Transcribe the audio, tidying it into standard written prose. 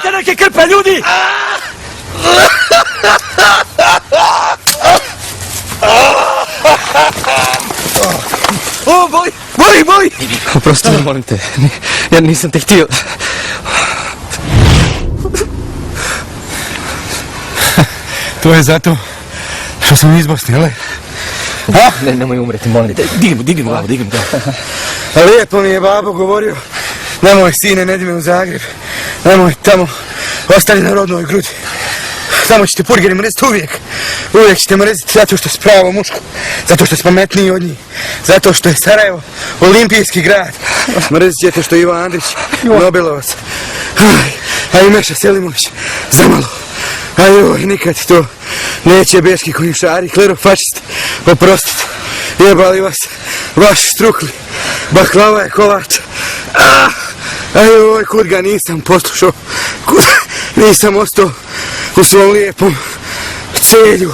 Imate neke krpe, ljudi! O, boli! Oprosti me, molim te. Ja nisam te htio. To je zato što sam iz Bosne, jel? Ne, nemoj umreti, molim te. Digni mu glavu. Lijepo mi je babo govorio, nemoj sine, ne idi me u Zagreb, nemoj tamo, ostani na rodnoj grudi. Tamo ćete purgeri mreziti uvijek ćete mreziti zato što si pravo muško, zato što si pametniji od njih, zato što je Sarajevo olimpijski grad. Mrzit ćete što je Ivo Andrić, Nobelovac, a i Meša Selimović, zamalo. Ajoj, nikad to neće beški konjušari, klerofašisti, oprostite, jebali vas, vaši strukli, baklava je kolač. Ajoj, kud ga nisam poslušao, kud nisam ostao u svom lijepom celju.